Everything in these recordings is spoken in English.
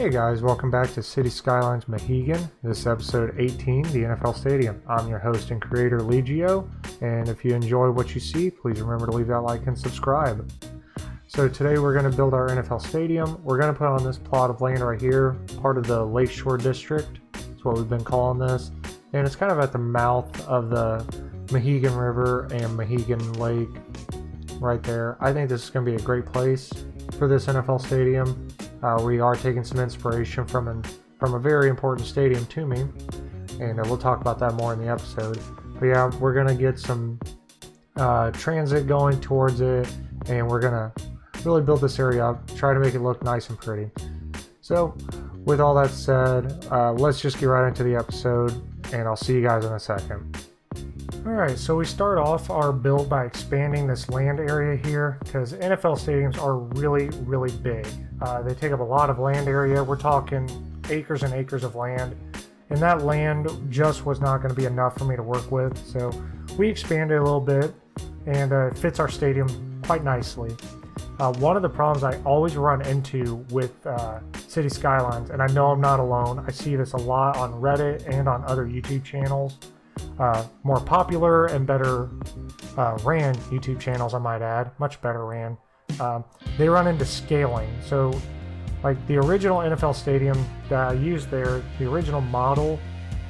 Hey guys, welcome back to City Skylines Mahigan. This is episode 18, the NFL Stadium. I'm your host and creator, Legio, and if you enjoy what you see, please remember to leave that like and subscribe. So today we're going to build our NFL Stadium. We're going to put on this plot of land right here, part of the Lakeshore District. That's what we've been calling this. And it's kind of at the mouth of the Mahigan River and Mahigan Lake right there. I think this is going to be a great place for this NFL Stadium. We are taking some inspiration from a very important stadium to me, and we'll talk about that more in the episode. But yeah, we're going to get some transit going towards it, and we're going to really build this area up, try to make it look nice and pretty. So with all that said, let's just get right into the episode, and I'll see you guys in a second. Alright, so we start off our build by expanding this land area here, because NFL stadiums are really big. They take up a lot of land area. We're talking acres and acres of land, and that land just was not going to be enough for me to work with, so we expanded a little bit, and it fits our stadium quite nicely. One of the problems I always run into with City Skylines, and I know I'm not alone, I see this a lot on Reddit and on other YouTube channels, more popular and better ran YouTube channels, I might add, much better ran. They run into scaling. So like the original NFL stadium that I used there, the original model,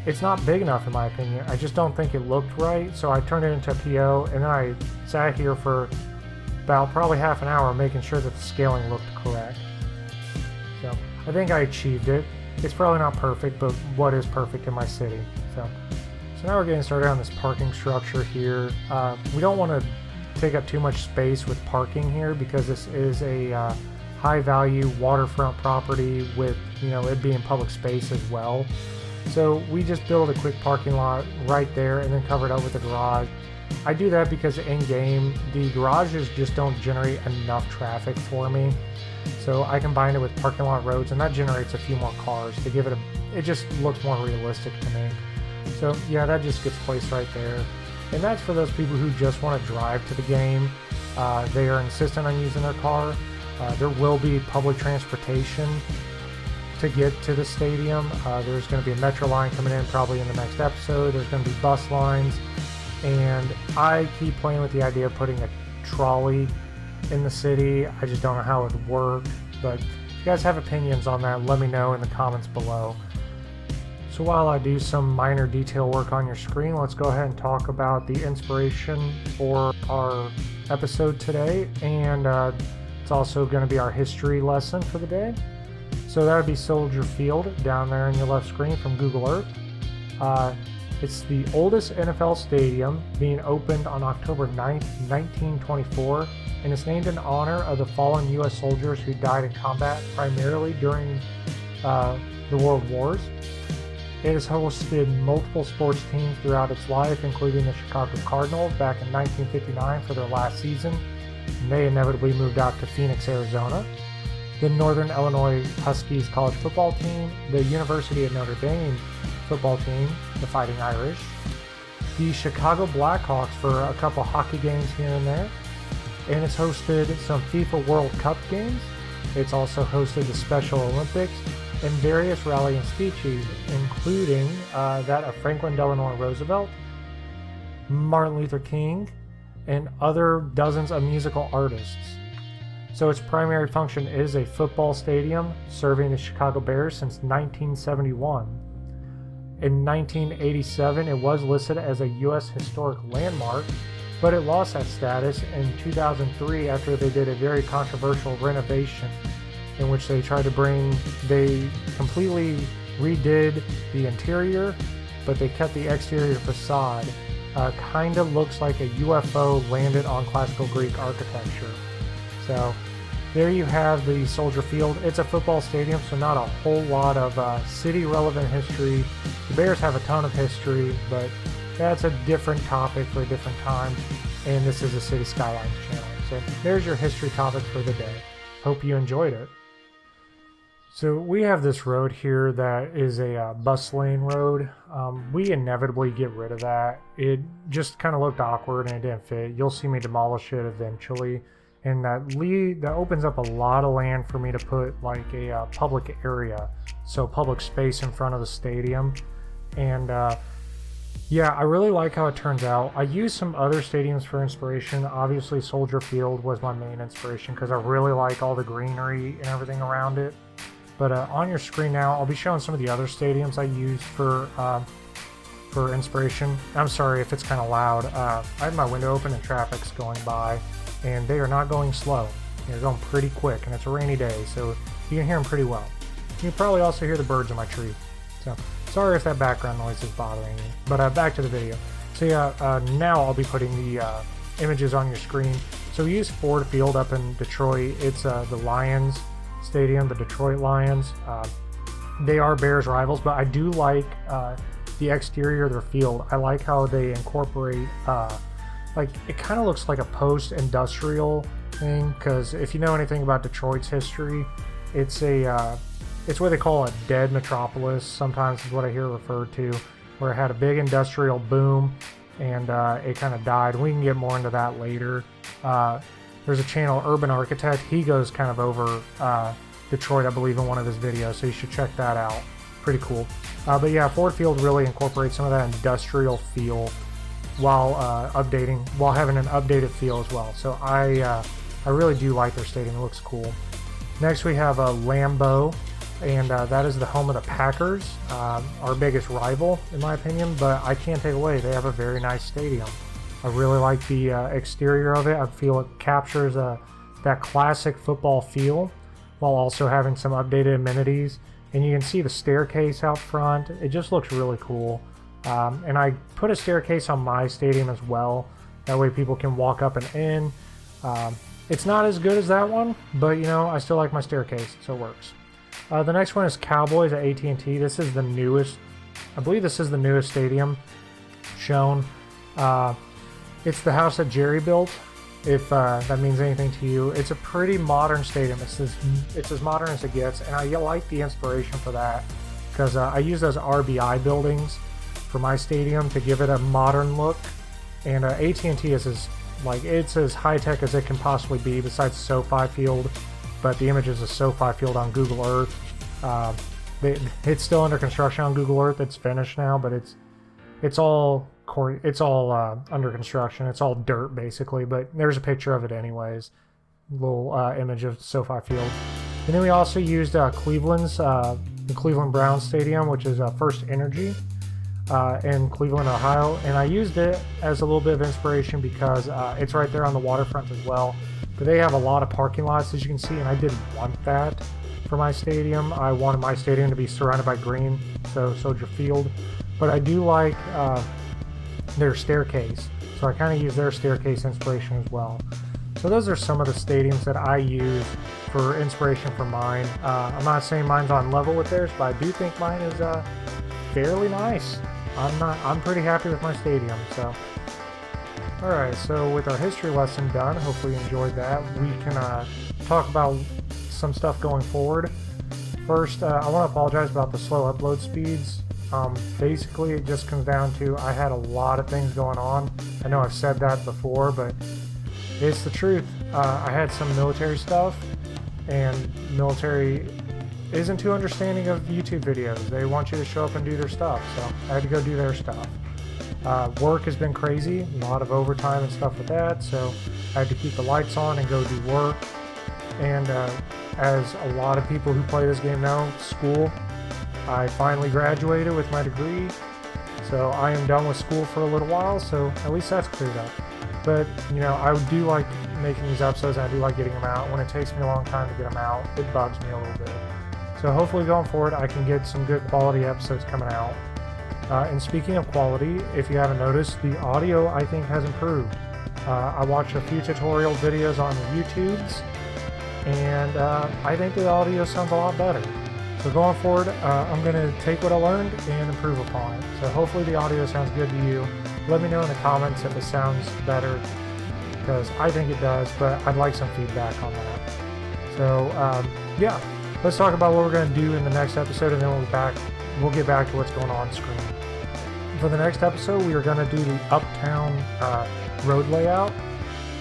it's not big enough in my opinion. I just don't think it looked right, so I turned it into a PO, and then I sat here for about probably half an hour making sure that the scaling looked correct. So I think I achieved it. It's probably not perfect, but what is perfect in my city? So now we're getting started on this parking structure here. We don't want to take up too much space with parking here because this is a high value waterfront property with, you know, it being public space as well. So we just build a quick parking lot right there and then cover it up with a garage. I do that because in game the garages just don't generate enough traffic for me. So I combine it with parking lot roads, and that generates a few more cars to give it it just looks more realistic to me. So yeah, that just gets placed right there. And that's for those people who just want to drive to the game. They are insistent on using their car. There will be public transportation to get to the stadium. There's going to be a metro line coming in probably in the next episode. There's going to be bus lines. And I keep playing with the idea of putting a trolley in the city. I just don't know how it would work. But if you guys have opinions on that, let me know in the comments below. So while I do some minor detail work on your screen, let's go ahead and talk about the inspiration for our episode today, and it's also going to be our history lesson for the day. So that would be Soldier Field down there in your left screen from Google Earth. It's the oldest NFL stadium, being opened on October 9th, 1924, and it's named in honor of the fallen U.S. soldiers who died in combat primarily during the World Wars. It has hosted multiple sports teams throughout its life, including the Chicago Cardinals back in 1959 for their last season. And they inevitably moved out to Phoenix, Arizona. The Northern Illinois Huskies college football team, the University of Notre Dame football team, the Fighting Irish, the Chicago Blackhawks for a couple hockey games here and there, and it's hosted some FIFA World Cup games. It's also hosted the Special Olympics and various rallying speeches, including that of Franklin Delano Roosevelt, Martin Luther King, and other dozens of musical artists. So its primary function is a football stadium, serving the Chicago Bears since 1971. In 1987, it was listed as a U.S. Historic Landmark, but it lost that status in 2003 after they did a very controversial renovation in which they completely redid the interior, but they kept the exterior facade. Kind of looks like a UFO landed on classical Greek architecture. So there you have the Soldier Field. It's a football stadium, so not a whole lot of city relevant history. The Bears have a ton of history, but that's a different topic for a different time, and this is a City Skylines channel. So there's your history topic for the day. Hope you enjoyed it. So we have this road here that is a bus lane road. We inevitably get rid of that. It just kind of looked awkward and it didn't fit. You'll see me demolish it eventually. and that opens up a lot of land for me to put like a public area, so public space in front of the stadium. And yeah, I really like how it turns out. I used some other stadiums for inspiration. Obviously Soldier Field was my main inspiration because I really like all the greenery and everything around it. But on your screen now, I'll be showing some of the other stadiums I used for inspiration. I'm sorry if it's kind of loud. I have my window open and traffic's going by, and they are not going slow. They're going pretty quick, and it's a rainy day, so you can hear them pretty well. You can probably also hear the birds in my tree. So sorry if that background noise is bothering you. But back to the video. So yeah, now I'll be putting the images on your screen. So we use Ford Field up in Detroit. It's the Lions Stadium, the Detroit Lions. They are Bears rivals, but I do like the exterior of their field. I like how they incorporate like it kind of looks like a post-industrial thing, because if you know anything about Detroit's history, it's what they call a dead metropolis sometimes is what I hear referred to, where it had a big industrial boom and it kind of died. We can get more into that later. There's a channel, Urban Architect. He goes kind of over Detroit, I believe, in one of his videos, so you should check that out. Pretty cool. But yeah, Ford Field really incorporates some of that industrial feel while having an updated feel as well. So I really do like their stadium. It looks cool. Next we have Lambeau, and that is the home of the Packers, our biggest rival in my opinion, but I can't take away, they have a very nice stadium. I really like the exterior of it. I feel it captures that classic football feel while also having some updated amenities. And you can see the staircase out front. It just looks really cool. And I put a staircase on my stadium as well. That way people can walk up and in. It's not as good as that one, but you know, I still like my staircase, so it works. The next one is Cowboys at AT&T. This is the newest, I believe this is the newest stadium shown. It's the house that Jerry built, if that means anything to you. It's a pretty modern stadium. It's as modern as it gets, and I like the inspiration for that, because I use those RBI buildings for my stadium to give it a modern look. And AT&T is it's as high-tech as it can possibly be, besides SoFi Field. But the image is a SoFi Field on Google Earth. It's still under construction on Google Earth. It's finished now, but it's all under construction. It's all dirt basically, but there's a picture of it anyways. Little image of SoFi Field. And then we also used the Cleveland Browns Stadium, which is First Energy in Cleveland, Ohio. And I used it as a little bit of inspiration because it's right there on the waterfront as well. But they have a lot of parking lots, as you can see, and I didn't want that for my stadium. I wanted my stadium to be surrounded by green, so Soldier Field. But I do like their staircase, so I kind of use their staircase inspiration as well. So those are some of the stadiums that I use for inspiration for mine. I'm not saying mine's on level with theirs, but I do think mine is fairly nice. I'm pretty happy with my stadium. So alright, so with our history lesson done, hopefully you enjoyed that. We can talk about some stuff going forward. First, I want to apologize about the slow upload speeds. Basically, it just comes down to I had a lot of things going on. I know I've said that before, but it's the truth. I had some military stuff, and military isn't too understanding of YouTube videos. They want you to show up and do their stuff, so I had to go do their stuff. Work has been crazy, a lot of overtime and stuff with that, so I had to keep the lights on and go do work. And as a lot of people who play this game know, school. I finally graduated with my degree, so I am done with school for a little while, so at least that's cleared up. But, you know, I do like making these episodes, and I do like getting them out. When it takes me a long time to get them out, it bugs me a little bit. So hopefully going forward, I can get some good quality episodes coming out. And speaking of quality, if you haven't noticed, the audio, I think, has improved. I watched a few tutorial videos on the YouTubes, and I think the audio sounds a lot better. So going forward, I'm going to take what I learned and improve upon it. So hopefully the audio sounds good to you. Let me know in the comments if it sounds better, because I think it does, but I'd like some feedback on that. So yeah, let's talk about what we're going to do in the next episode, and then we'll get back to what's going on screen. For the next episode, we are going to do the uptown road layout,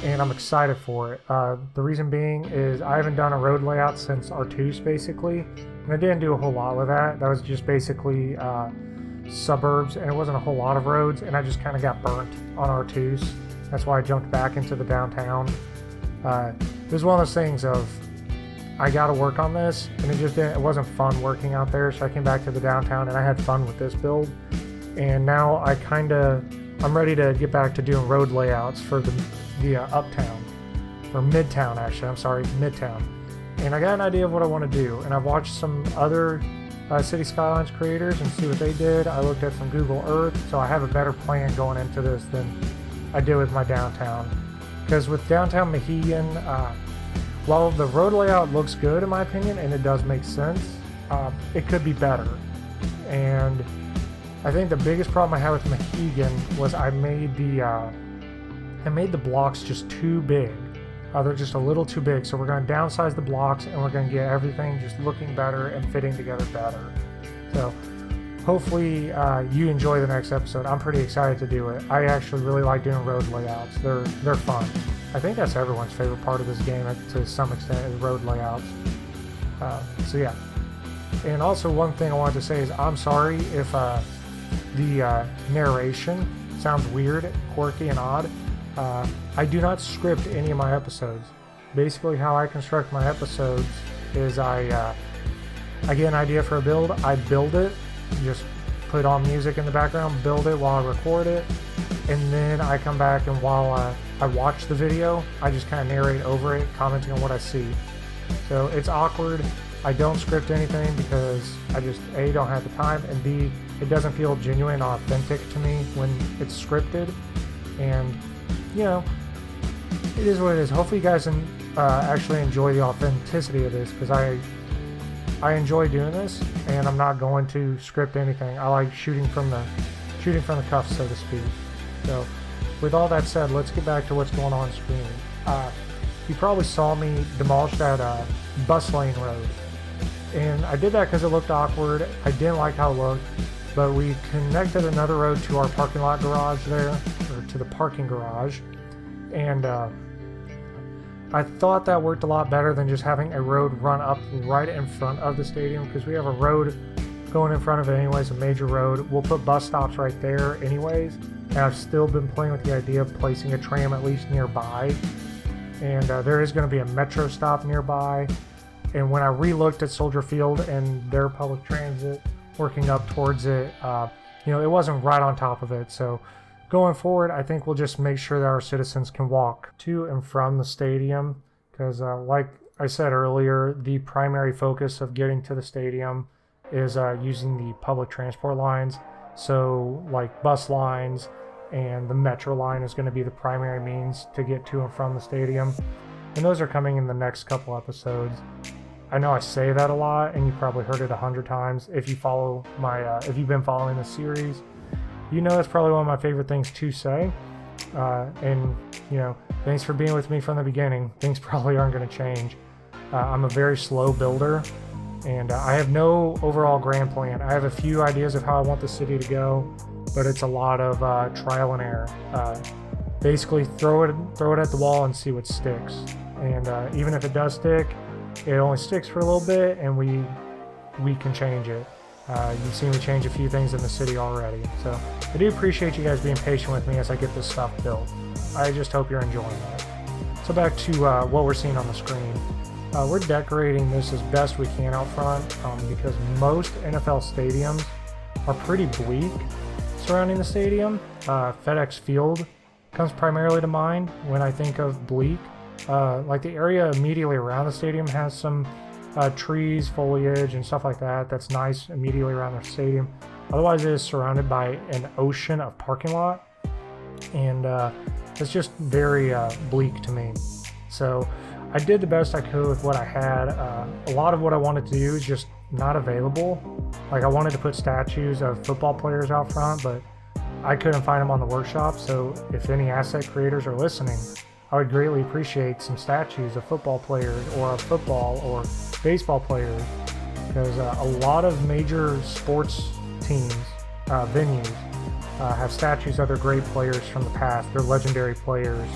and I'm excited for it. The reason being is I haven't done a road layout since Artus basically, and I didn't do a whole lot with that. That was just basically suburbs, and it wasn't a whole lot of roads, and I just kind of got burnt on Artus. That's why I jumped back into the downtown. It was one of those things of I got to work on this, and it wasn't fun working out there, so I came back to the downtown and I had fun with this build. And now I'm ready to get back to doing road layouts for the uptown, or midtown actually, midtown. And I got an idea of what I want to do, and I've watched some other City Skylines creators and see what they did. I looked at some Google Earth, so I have a better plan going into this than I did with my downtown. Because with downtown Mahigan, while the road layout looks good in my opinion, and it does make sense, it could be better. And I think the biggest problem I had with Mahigan was I made the blocks just too big. They're just a little too big, so we're going to downsize the blocks, and we're going to get everything just looking better and fitting together better. So hopefully you enjoy the next episode. I'm pretty excited to do it. I actually really like doing road layouts. They're fun. I think that's everyone's favorite part of this game to some extent, is road layouts. So yeah. And also one thing I wanted to say is I'm sorry if the narration sounds weird, quirky, and odd. I do not script any of my episodes. Basically how I construct my episodes is I get an idea for a build, I build it, just put on music in the background, build it while I record it, and then I come back and while I watch the video, I just kind of narrate over it, commenting on what I see. So it's awkward. I don't script anything because I just A, don't have the time, and B, it doesn't feel genuine or authentic to me when it's scripted. And you know, it is what it is. Hopefully you guys actually enjoy the authenticity of this, because I enjoy doing this, and I'm not going to script anything. I like shooting from the cuff, so to speak. So with all that said, let's get back to what's going on screen. You probably saw me demolish that bus lane road, and I did that because it looked awkward. I didn't like how it looked, but we connected another road to our parking lot garage there, or to the parking garage, and I thought that worked a lot better than just having a road run up right in front of the stadium, because we have a road going in front of it anyways, a major road. We'll put bus stops right there anyways, and I've still been playing with the idea of placing a tram at least nearby, and there is going to be a metro stop nearby. And when I re-looked at Soldier Field and their public transit working up towards it, it wasn't right on top of it. So going forward, I think we'll just make sure that our citizens can walk to and from the stadium, because like I said earlier, the primary focus of getting to the stadium is using the public transport lines. So like bus lines and the metro line is going to be the primary means to get to and from the stadium, and those are coming in the next couple episodes. I know I say that a lot, and you probably heard it 100 times. If you follow if you've been following the series, you know it's probably one of my favorite things to say. And thanks for being with me from the beginning. Things probably aren't going to change. I'm a very slow builder, and I have no overall grand plan. I have a few ideas of how I want the city to go, but it's a lot of trial and error. Basically, throw it at the wall and see what sticks. And even if it does stick, it only sticks for a little bit, and we can change it. You've seen me change a few things in the city already. So I do appreciate you guys being patient with me as I get this stuff built. I just hope you're enjoying it. So back to what we're seeing on the screen. We're decorating this as best we can out front, because most NFL stadiums are pretty bleak surrounding the stadium. FedEx Field comes primarily to mind when I think of bleak. Like the area immediately around the stadium has some trees, foliage, and stuff like that. That's nice immediately around the stadium. Otherwise, it is surrounded by an ocean of parking lot, and it's just very bleak to me. So I did the best I could with what I had. A lot of what I wanted to do is just not available. Like I wanted to put statues of football players out front, but I couldn't find them on the workshop. So if any asset creators are listening, I would greatly appreciate some statues of football players or of football or baseball players, because a lot of major sports teams, venues, have statues of their great players from the past, their legendary players.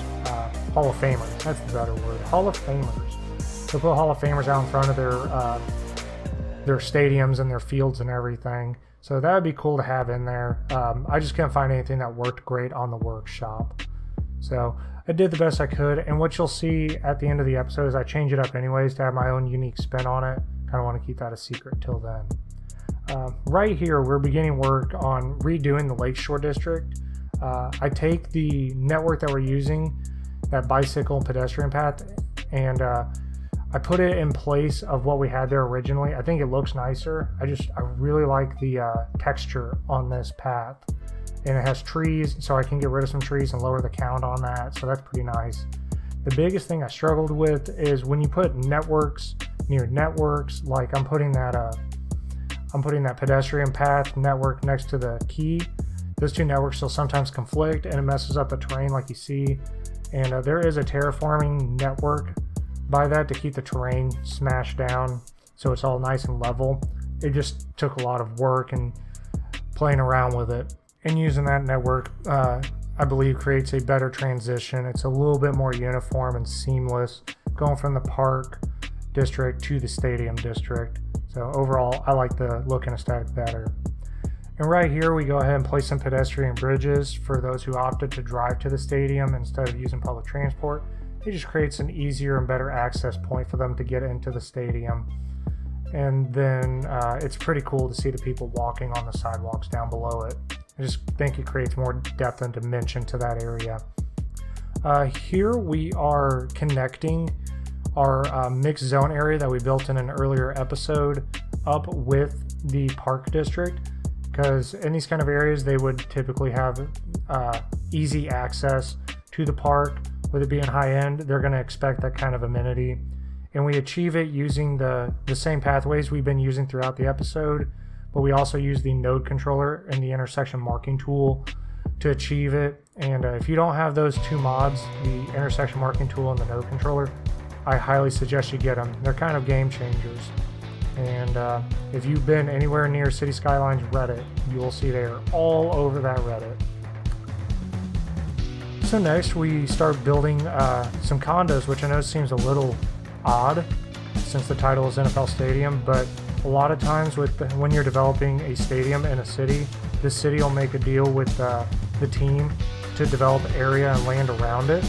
Hall of Famers. That's the better word. Hall of Famers. They'll put Hall of Famers out in front of their stadiums and their fields and everything. So that would be cool to have in there. I just couldn't find anything that worked great on the workshop. So I did the best I could, and what you'll see at the end of the episode is I change it up anyways to have my own unique spin on it. Kind of want to keep that a secret till then. Right here, we're beginning work on redoing the Lakeshore District. I take the network that we're using, that bicycle and pedestrian path, and I put it in place of what we had there originally. I think it looks nicer. I really like the texture on this path. And it has trees, so I can get rid of some trees and lower the count on that, so that's pretty nice. The biggest thing I struggled with is when you put networks near networks, like I'm putting that pedestrian path network next to the key. Those two networks will sometimes conflict and it messes up the terrain like you see. And there is a terraforming network by that to keep the terrain smashed down so it's all nice and level. It just took a lot of work and playing around with it. And using that network, I believe, creates a better transition. It's a little bit more uniform and seamless going from the park district to the stadium district. So overall, I like the look and aesthetic better. And right here, we go ahead and place some pedestrian bridges for those who opted to drive to the stadium instead of using public transport. It just creates an easier and better access point for them to get into the stadium. And then it's pretty cool to see the people walking on the sidewalks down below it. I just think it creates more depth and dimension to that area. Here we are connecting our mixed zone area that we built in an earlier episode up with the park district, because in these kind of areas they would typically have easy access to the park. With it being high end, they're going to expect that kind of amenity, and we achieve it using the same pathways we've been using throughout the episode, but we also use the node controller and the intersection marking tool to achieve it. And if you don't have those two mods, the intersection marking tool and the node controller, I highly suggest you get them. They're kind of game changers. And if you've been anywhere near City Skylines Reddit, you will see they are all over that Reddit. So next we start building some condos, which I know seems a little odd since the title is NFL Stadium, but a lot of times when you're developing a stadium in a city, the city will make a deal with the team to develop area and land around it.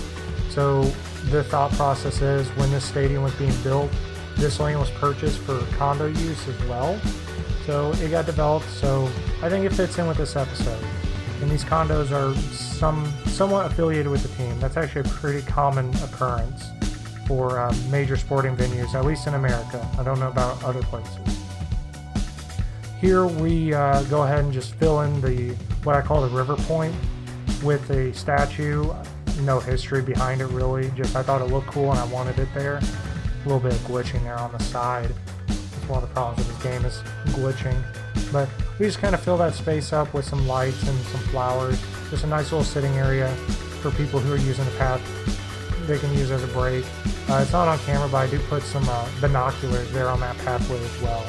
So the thought process is when this stadium was being built, this land was purchased for condo use as well. So it got developed, so I think it fits in with this episode. And these condos are somewhat affiliated with the team. That's actually a pretty common occurrence for major sporting venues, at least in America. I don't know about other places. Here we go ahead and just fill in what I call the river point with a statue. No history behind it really, just I thought it looked cool and I wanted it there. A little bit of glitching there on the side. That's one of the problems with this game is glitching. But we just kind of fill that space up with some lights and some flowers. Just a nice little sitting area for people who are using the path. They can use as a break. It's not on camera, but I do put some binoculars there on that pathway as well.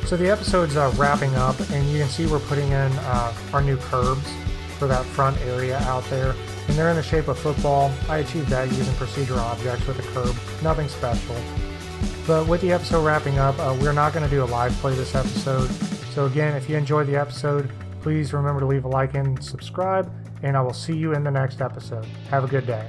So the episode's wrapping up, and you can see we're putting in our new curbs for that front area out there. And they're in the shape of football. I achieved that using procedural objects with a curb. Nothing special. But with the episode wrapping up, we're not going to do a live play this episode. So again, if you enjoyed the episode, please remember to leave a like and subscribe, and I will see you in the next episode. Have a good day.